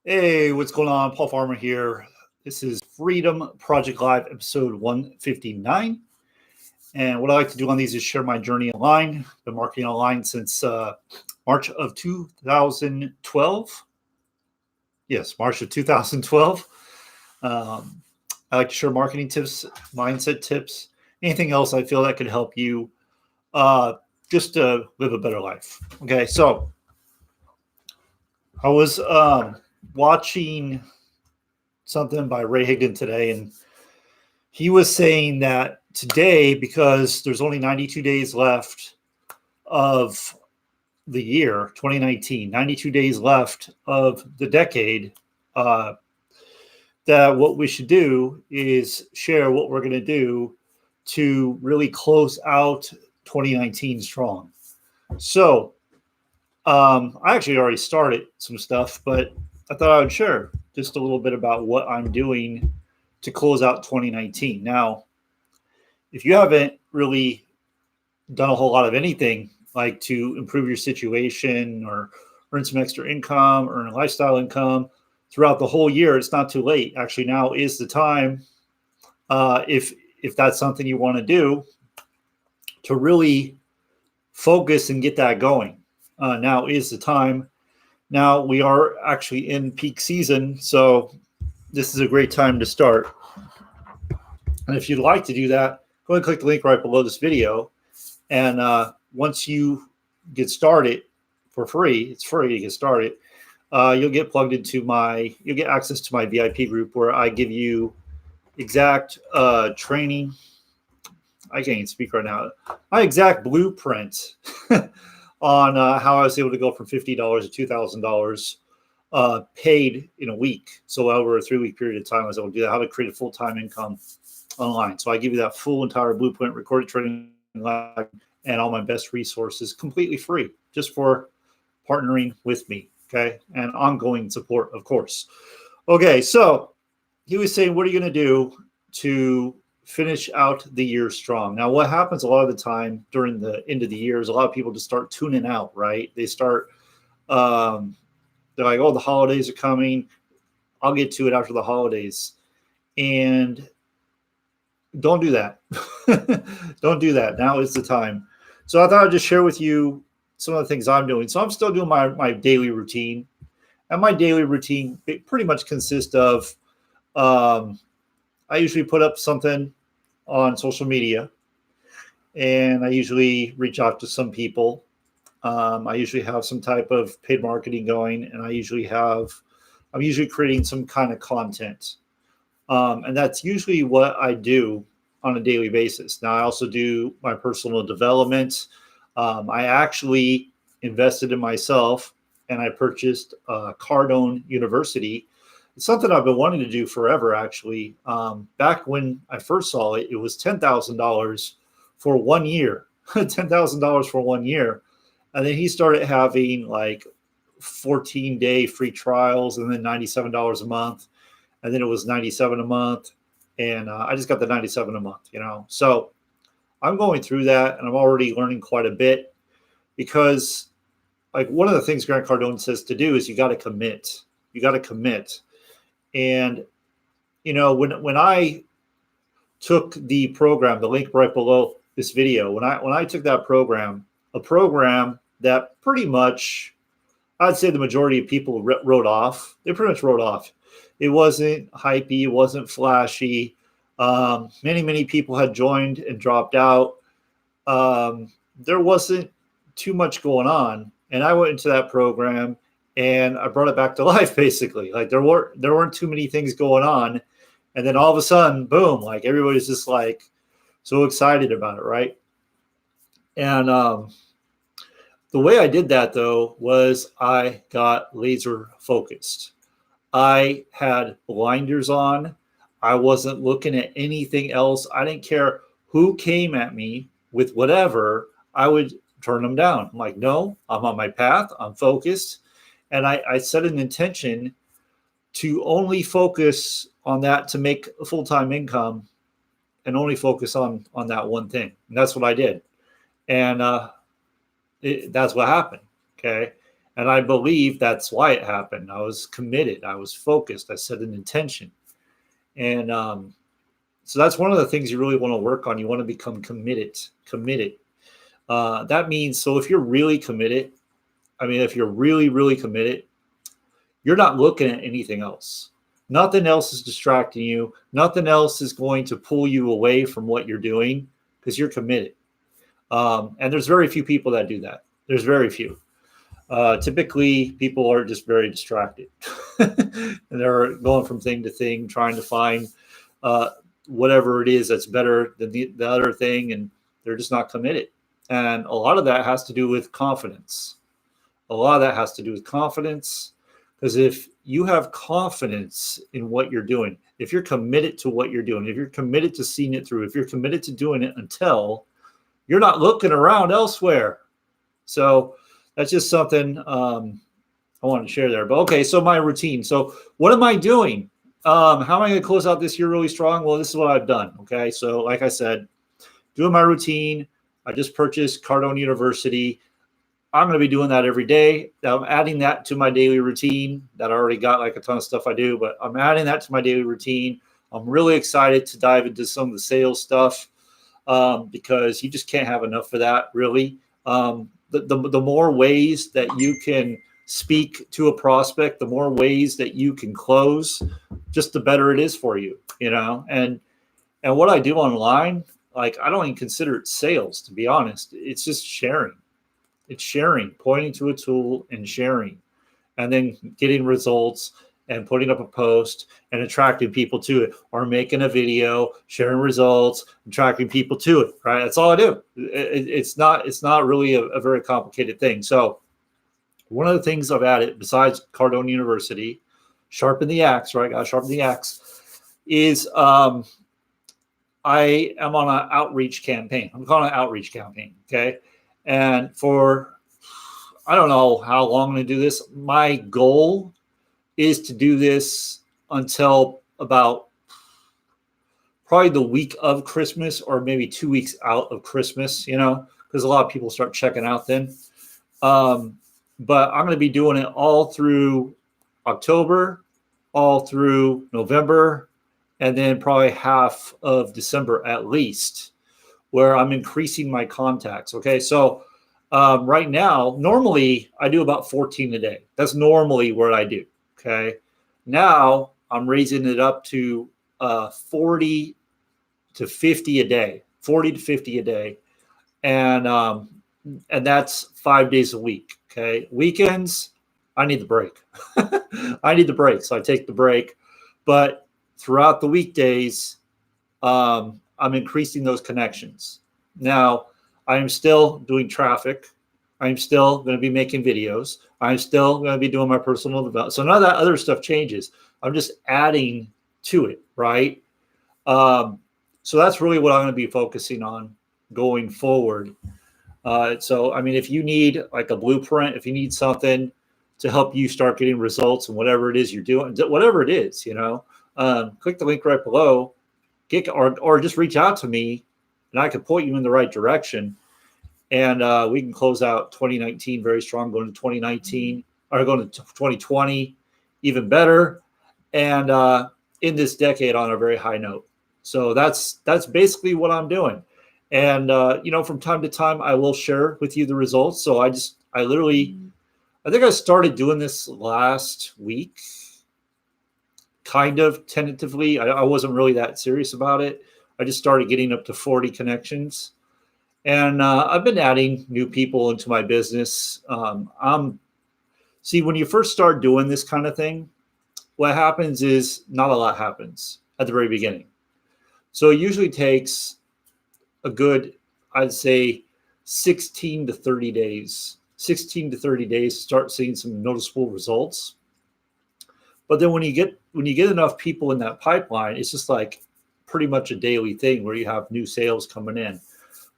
Hey, what's going on? Paul Farmer here. This is Freedom Project Live, episode 159. And what I like to do on these is share my journey online. Been marketing online since March of 2012. Yes, March of 2012. I like to share marketing tips, mindset tips, anything else I feel that could help you just to live a better life. Okay, so I was watching something by Ray Higdon today, and he was saying that today, because there's only 92 days left of the year 2019, 92 days left of the decade, that what we should do is share what we're going to do to really close out 2019 strong. So I actually already started some stuff, but I thought I would share just a little bit about what I'm doing to close out 2019. Now, if you haven't really done a whole lot of anything like to improve your situation or earn some extra income, earn a lifestyle income throughout the whole year, it's not too late. Actually, now is the time, if that's something you want to do, to really focus and get that going. Now is the time. Now we are actually in peak season, so this is a great time to start. And if you'd like to do that, go ahead and click the link right below this video. And once you get started for free, it's free to get started, you'll get plugged into you'll get access to my VIP group where I give you exact training. I can't even speak right now. My exact blueprint on how I was able to go from $50 to $2,000 paid in a week. So over a 3-week period of time, I was able to do that, how to create a full-time income online. So I give you that full entire blueprint, recorded training live, and all my best resources completely free, just for partnering with me, okay? And ongoing support, of course. Okay, so he was saying, what are you going to do to finish out the year strong? Now, what happens a lot of the time during the end of the year is a lot of people just start tuning out, right? They start, they're like, oh, the holidays are coming. I'll get to it after the holidays. And don't do that. Don't do that. Now is the time. So I thought I'd just share with you some of the things I'm doing. So I'm still doing my daily routine. And my daily routine pretty much consists of, I usually put up something on social media, and I usually reach out to some people. I usually have some type of paid marketing going, and I'm usually creating some kind of content. And that's usually what I do on a daily basis. Now, I also do my personal development. I actually invested in myself, and I purchased Cardone University. It's something I've been wanting to do forever, actually. Back when I first saw it, it was $10,000 for 1 year. $10,000 for 1 year. And then he started having like 14-day free trials, and then $97 a month. And then it was $97 a month. And I just got the $97 a month, So I'm going through that, and I'm already learning quite a bit, because like one of the things Grant Cardone says to do is you got to commit. You got to commit. And, when I took the program, the link right below this video, when I took that program, a program that pretty much, I'd say the majority of people wrote off. They pretty much wrote off. It wasn't hypey. It wasn't flashy. Many people had joined and dropped out. There wasn't too much going on. And I went into that program, and I brought it back to life, basically. Like there weren't too many things going on. And then all of a sudden, boom, like everybody's just like so excited about it, right? And the way I did that, though, was I got laser focused. I had blinders on. I wasn't looking at anything else. I didn't care who came at me with whatever. I would turn them down. I'm like, no, I'm on my path. I'm focused. And I set an intention to only focus on that, to make a full-time income, and only focus on that one thing. And that's what I did. And that's what happened. Okay. And I believe that's why it happened. I was committed. I was focused. I set an intention. And so that's one of the things you really want to work on. You want to become committed. That means, so if you're really committed, if you're really, really committed, you're not looking at anything else. Nothing else is distracting you. Nothing else is going to pull you away from what you're doing because you're committed. And there's very few people that do that. There's very few. Typically, people are just very distracted. And they're going from thing to thing, trying to find whatever it is that's better than the other thing, and they're just not committed. And a lot of that has to do with confidence. Because if you have confidence in what you're doing, if you're committed to what you're doing, if you're committed to seeing it through, if you're committed to doing it until you're not looking around elsewhere. So that's just something I wanted to share there. But okay, so my routine. So what am I doing? How am I going to close out this year really strong? Well, this is what I've done. Okay, so like I said, doing my routine. I just purchased Cardone University. I'm going to be doing that every day. I'm adding that to my daily routine that I already got like a ton of stuff I do, but I'm adding that to my daily routine. I'm really excited to dive into some of the sales stuff because you just can't have enough of that, really. The more ways that you can speak to a prospect, the more ways that you can close, just the better it is for you, And what I do online, like I don't even consider it sales, to be honest. It's just sharing. It's sharing, pointing to a tool and sharing, and then getting results and putting up a post and attracting people to it, or making a video, sharing results, attracting people to it, right? That's all I do. It's not really a very complicated thing. So one of the things I've added besides Cardone University, sharpen the axe, right? Got to sharpen the axe, is I am on an outreach campaign. I'm calling it an outreach campaign, okay? And I don't know how long I'm going to do this. My goal is to do this until about probably the week of Christmas, or maybe 2 weeks out of Christmas, because a lot of people start checking out then. But I'm going to be doing it all through October, all through November, and then probably half of December at least, where I'm increasing my contacts. Okay, so right now, normally I do about 14 a day. That's normally what I do. Okay, now I'm raising it up to 40 to 50 a day. 40 to 50 a day, and that's 5 days a week. Okay, weekends I need the break. I need the break, so I take the break. But throughout the weekdays, I'm increasing those connections. Now, I am still doing traffic. I'm still going to be making videos. I'm still going to be doing my personal development. So none of that other stuff changes. I'm just adding to it, right? So that's really what I'm going to be focusing on going forward. So, if you need like a blueprint, if you need something to help you start getting results and whatever it is you're doing, whatever it is, click the link right below, or just reach out to me, and I can point you in the right direction. And we can close out 2019 very strong, going to 2019, or going to 2020 even better, and in this decade on a very high note. So that's basically what I'm doing. And from time to time, I will share with you the results. So I think I started doing this last week, kind of tentatively. I wasn't really that serious about it. I just started getting up to 40 connections. And I've been adding new people into my business. See, when you first start doing this kind of thing, what happens is not a lot happens at the very beginning. So it usually takes a good, I'd say, 16 to 30 days to start seeing some noticeable results. But then when you get enough people in that pipeline, it's just like pretty much a daily thing where you have new sales coming in.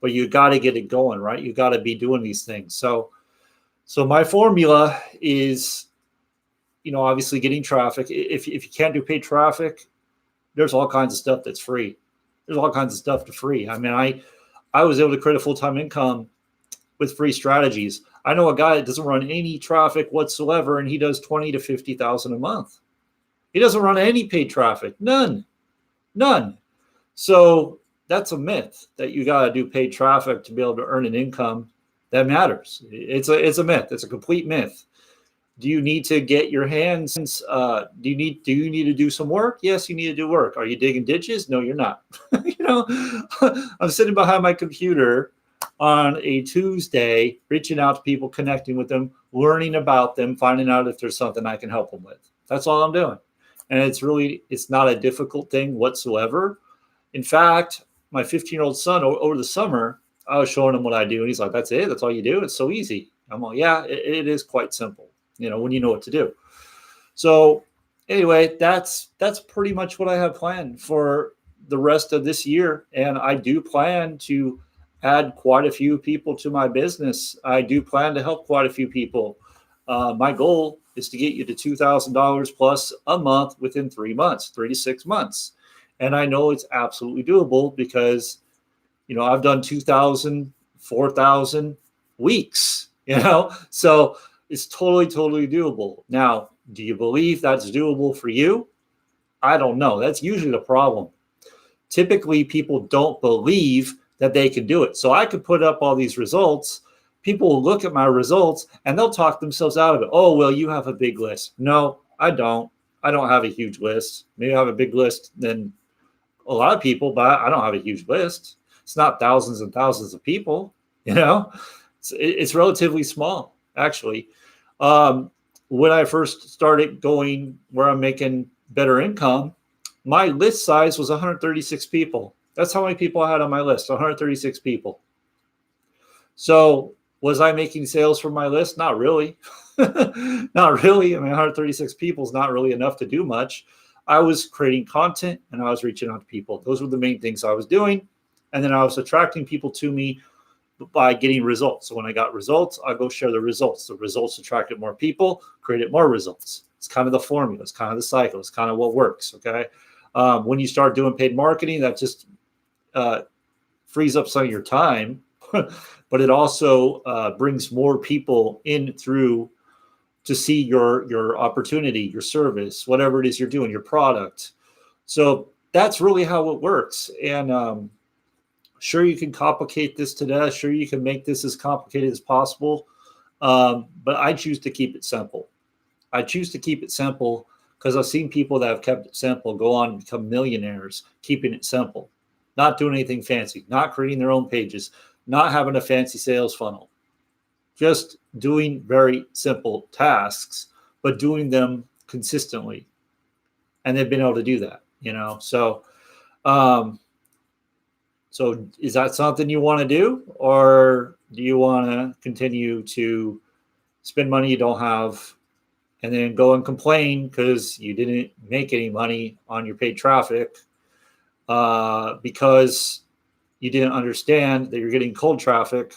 But you got to get it going, right? You got to be doing these things. So my formula is, obviously getting traffic. If you can't do paid traffic, there's all kinds of stuff that's free. There's all kinds of stuff to free. I was able to create a full-time income with free strategies. I know a guy that doesn't run any traffic whatsoever, and he does 20 to 50,000 a month. He doesn't run any paid traffic, none. So that's a myth that you got to do paid traffic to be able to earn an income that matters. It's a myth. It's a complete myth. Do you need to get your hands? Do you need to do some work? Yes, you need to do work. Are you digging ditches? No, you're not. I'm sitting behind my computer on a Tuesday, reaching out to people, connecting with them, learning about them, finding out if there's something I can help them with. That's all I'm doing. And it's not a difficult thing whatsoever. In fact, my 15-year-old son over the summer, I was showing him what I do. And he's like, that's it? That's all you do? It's so easy. I'm like, yeah, it is quite simple, when you know what to do. So anyway, that's pretty much what I have planned for the rest of this year. And I do plan to add quite a few people to my business. I do plan to help quite a few people. My goal is to get you to $2,000 plus a month within 3 months, 3 to 6 months. And I know it's absolutely doable because, I've done 2,000, 4,000 weeks, so it's totally doable. Now, do you believe that's doable for you? I don't know. That's usually the problem. Typically, people don't believe that they can do it. So I could put up all these results. People will look at my results and they'll talk themselves out of it. Oh, well, you have a big list. No, I don't. I don't have a huge list. Maybe I have a big list than a lot of people, but I don't have a huge list. It's not thousands and thousands of people, It's relatively small, actually. When I first started going where I'm making better income, my list size was 136 people. That's how many people I had on my list, 136 people. So was I making sales from my list? Not really. Not really. I mean, 136 people is not really enough to do much. I was creating content and I was reaching out to people. Those were the main things I was doing. And then I was attracting people to me by getting results. So when I got results, I go share the results. The results attracted more people, created more results. It's kind of the formula. It's kind of the cycle. It's kind of what works. Okay. When you start doing paid marketing, that just frees up some of your time, but it also brings more people in through to see your opportunity, your service, whatever it is you're doing, your product. So that's really how it works. And sure, you can complicate this to death. Sure, you can make this as complicated as possible. But I choose to keep it simple. I choose to keep it simple because I've seen people that have kept it simple go on and become millionaires, keeping it simple, not doing anything fancy, not creating their own pages, not having a fancy sales funnel, just doing very simple tasks, but doing them consistently. And they've been able to do that, So is that something you want to do, or do you want to continue to spend money you don't have and then go and complain because you didn't make any money on your paid traffic because you didn't understand that you're getting cold traffic,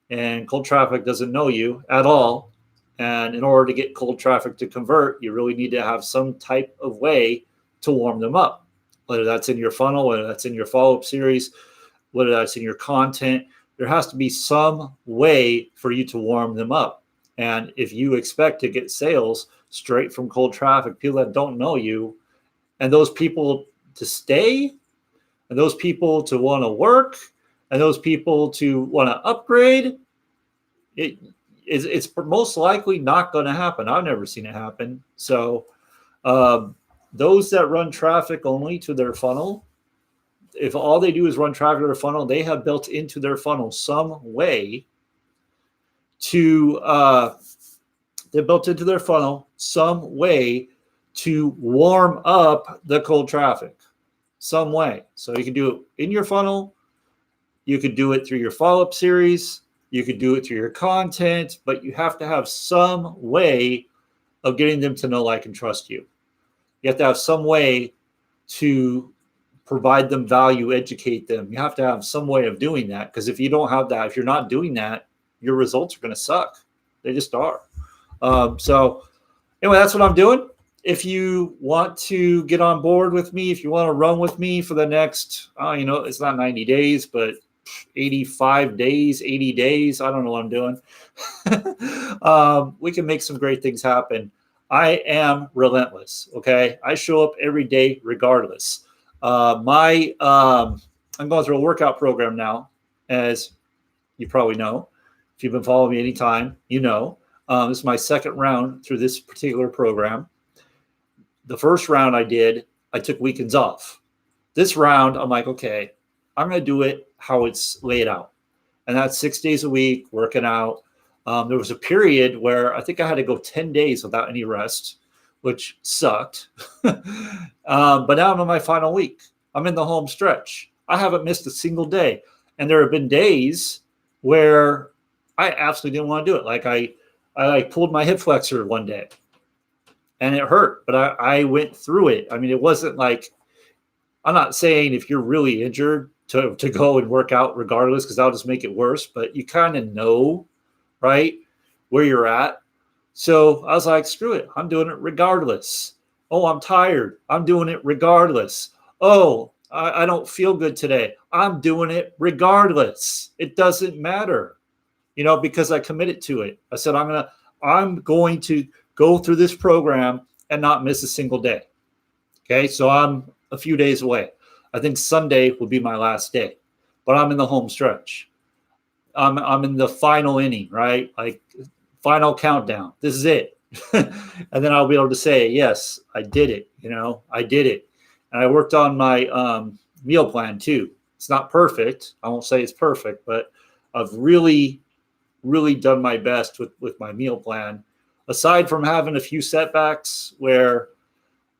and cold traffic doesn't know you at all. And in order to get cold traffic to convert, you really need to have some type of way to warm them up, whether that's in your funnel, whether that's in your follow-up series, whether that's in your content. There has to be some way for you to warm them up. And if you expect to get sales straight from cold traffic, people that don't know you, and those people to stay, and those people to want to work, and those people to want to upgrade, it's most likely not going to happen. I've never seen it happen. So those that run traffic only to their funnel, if all they do is run traffic to their funnel, they have built into their funnel some way to warm up the cold traffic, some way. So you can do it in your funnel. You could do it through your follow-up series. You could do it through your content, but you have to have some way of getting them to know, like, and trust you. You have to have some way to provide them value, educate them. You have to have some way of doing that, because if you don't have that, if you're not doing that, your results are going to suck. They just are. So anyway, that's what I'm doing. If you want to get on board with me, if you want to run with me for the next, it's not 90 days, but 85 days, 80 days. I don't know what I'm doing. We can make some great things happen. I am relentless. Okay. I show up every day regardless. I'm going through a workout program now, as you probably know. If you've been following me anytime, you know. This is my second round through this particular program. The first round I took weekends off. This round, I'm like, okay, I'm going to do it how it's laid out. And that's 6 days a week, working out. There was a period where I think I had to go 10 days without any rest, which sucked. But now I'm in my final week. I'm in the home stretch. I haven't missed a single day. And there have been days where I absolutely didn't want to do it. Like I pulled my hip flexor one day and it hurt, but I went through it. I mean, it wasn't like, I'm not saying if you're really injured to go and work out regardless, because that'll just make it worse, but you kind of know, right, where you're at. So I was like, screw it. I'm doing it regardless. Oh, I'm tired. I'm doing it regardless. Oh, I don't feel good today. I'm doing it regardless. It doesn't matter, because I committed to it. I said, I'm going to go through this program and not miss a single day. Okay. So I'm a few days away. I think Sunday will be my last day, but I'm in the home stretch. I'm in the final inning, right? Like final countdown. This is it. And then I'll be able to say, yes, I did it. I did it. And I worked on my meal plan too. It's not perfect. I won't say it's perfect, but I've really, really done my best with my meal plan. Aside from having a few setbacks where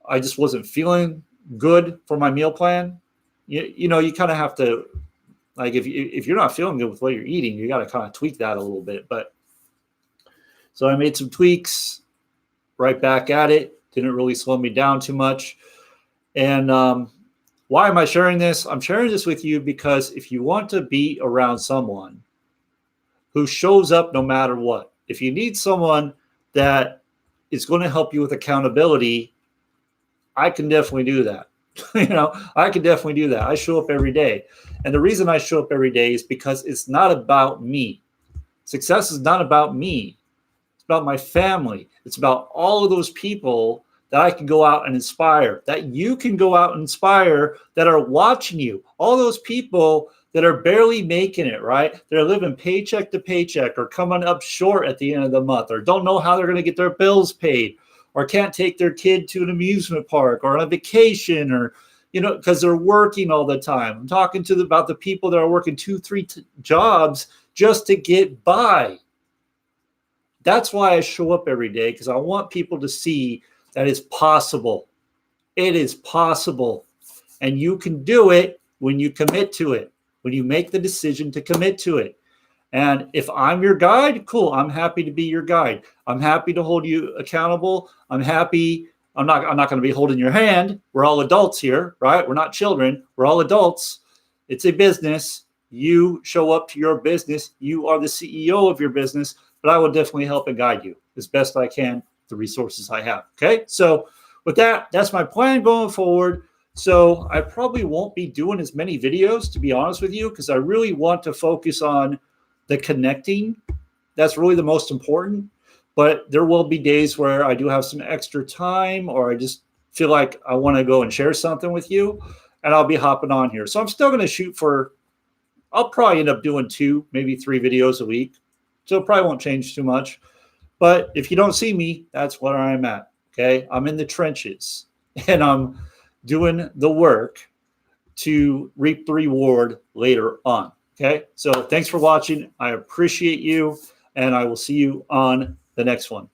I just wasn't feeling good for my meal plan, you kind of have to, like, if you're not feeling good with what you're eating, you got to kind of tweak that a little bit. But so I made some tweaks, right back at it. Didn't really slow me down too much. And why am I sharing this? I'm sharing this with you because if you want to be around someone who shows up no matter what, if you need someone that is going to help you with accountability, I can definitely do that. I can definitely do that. I show up every day. And the reason I show up every day is because it's not about me. Success is not about me. It's about my family. It's about all of those people that I can go out and inspire, that you can go out and inspire, that are watching you. All those people that are barely making it, right? They're living paycheck to paycheck or coming up short at the end of the month or don't know how they're going to get their bills paid or can't take their kid to an amusement park or on a vacation or, because they're working all the time. I'm talking about the people that are working 2-3 jobs just to get by. That's why I show up every day, because I want people to see that it's possible. It is possible. And you can do it when you commit to it, when you make the decision to commit to it. And if I'm your guide, cool. I'm happy to be your guide. I'm happy to hold you accountable. I'm not going to be holding your hand. We're all adults here, right? We're not children. We're all adults. It's a business. You show up to your business. You are the CEO of your business, but I will definitely help and guide you as best I can, the resources I have. Okay. So with that, that's my plan going forward. So I probably won't be doing as many videos, to be honest with you, because I really want to focus on the connecting. That's really the most important. But there will be days where I do have some extra time or I just feel like I want to go and share something with you, and I'll be hopping on here. So I'm still going to shoot I'll probably end up doing 2, maybe 3 videos a week. So it probably won't change too much. But if you don't see me, that's where I'm at. Okay. I'm in the trenches and I'm doing the work to reap the reward later on. Okay. So thanks for watching. I appreciate you, and I will see you on the next one.